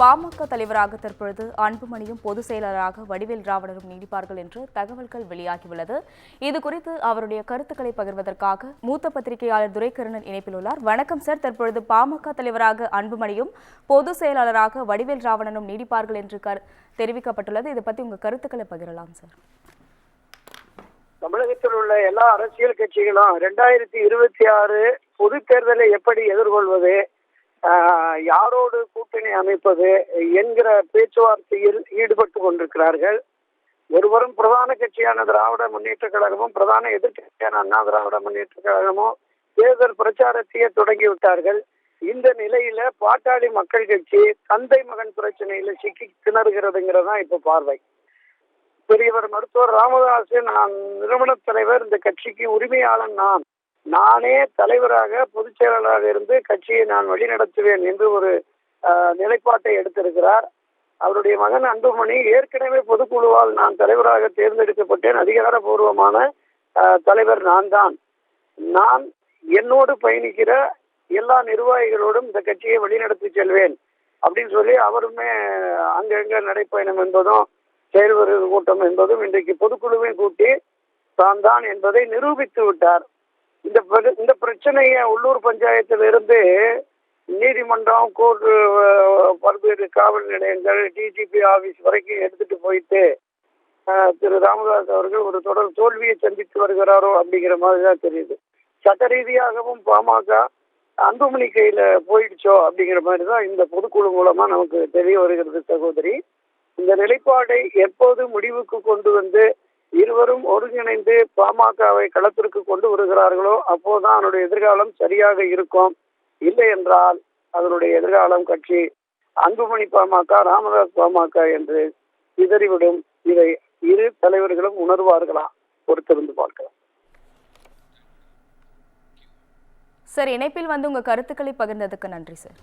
பாமக தலைவராக தற்பொழுது அன்புமணியும் பொதுச் செயலராக வடிவேல் ராவணரும் நீடிப்பார்கள் என்று தகவல்கள் வெளியாகியுள்ளது. இதுகுறித்து அவருடைய கருத்துக்களை பகிர்வதற்காக மூத்த பத்திரிகையாளர் துரைக்கருணன் இணைப்பில் உள்ளார். வணக்கம் சார். தற்பொழுது பாமக தலைவராக அன்புமணியும் பொதுச் செயலாளராக வடிவேல் ராவணனும் நீடிப்பார்கள் என்று தெரிவிக்கப்பட்டுள்ளது. இதை பற்றி உங்க கருத்துக்களை பகிரலாம் சார். தமிழகத்தில் உள்ள எல்லா அரசியல் கட்சிகளும் 2026 பொது தேர்தலை எப்படி எதிர்கொள்வது, யாரோடு கூட்டணி அமைப்பது என்கிற பேச்சுவார்த்தையில் ஈடுபட்டு கொண்டிருக்கிறார்கள். ஒருவரும் பிரதான கட்சியான திராவிட முன்னேற்ற கழகமும் பிரதான எதிர்கட்சியான அண்ணா திராவிட முன்னேற்ற கழகமும் தேர்தல் பிரச்சாரத்தையே தொடங்கிவிட்டார்கள். இந்த நிலையில பாட்டாளி மக்கள் கட்சி தந்தை மகன் பிரச்சனையில சிக்கி திணறுகிறதுங்கிறதான் இப்ப பார்வை. பெரியவர் மருத்துவர் ராமதாஸ் நான் நிறுவன தலைவர், இந்த கட்சிக்கு உரிமையாளன் நானே தலைவராக பொதுச் செயலாளராக இருந்து கட்சியை நான் வழிநடத்துவேன் என்று ஒரு நிலைப்பாட்டை எடுத்திருக்கிறார். அவருடைய மகன் அன்புமணி ஏற்கனவே பொதுக்குழுவால் நான் தலைவராக தேர்ந்தெடுக்கப்பட்டேன், அதிகாரபூர்வமான தலைவர் நான் என்னோடு பயணிக்கிற எல்லா நிர்வாகிகளோடும் இந்த கட்சியை வழிநடத்தி செல்வேன் அப்படின்னு சொல்லி அவருமே அங்கங்க நடைப்பயணம் என்பதும் செயல்வரு கூட்டம் என்பதும் இன்றைக்கு பொதுக்குழுவை கூட்டி தான் என்பதை நிரூபித்து விட்டார். இந்த பிரச்சனையை உள்ளூர் பஞ்சாயத்திலிருந்து நீதிமன்றம், கோர்ட், பல்வேறு காவல் நிலையங்கள், டிஜிபி ஆபீஸ் வரைக்கும் எடுத்துட்டு போயிட்டு திரு ராமதாஸ் அவர்கள் ஒரு தொடர் தோல்வியை சந்தித்து வருகிறாரோ அப்படிங்கிற மாதிரிதான் தெரியுது. சட்ட ரீதியாகவும் பாமக அன்புமணி கையில போயிடுச்சோ அப்படிங்கிற மாதிரிதான் இந்த பொதுக்குழு மூலமா நமக்கு தெரிய வருகிறது சகோதரி. இந்த நிலைப்பாடை எப்போது முடிவுக்கு கொண்டு வந்து இருவரும் ஒருங்கிணைந்து பாமகவை களத்திற்கு கொண்டு வருகிறார்களோ அப்போதான் அதனுடைய எதிர்காலம் சரியாக இருக்கும். இல்லை என்றால் அதனுடைய எதிர்காலம் கட்சி அன்புமணி பாமக, ராமதாஸ் பாமக என்று சிதறிவிடும். இதை இரு தலைவர்களும் உணர்வார்களா? பொறுத்திருந்து பார்க்கலாம். சார், இணைப்பில் வந்து உங்க கருத்துக்களை பகிர்ந்ததுக்கு நன்றி சார்.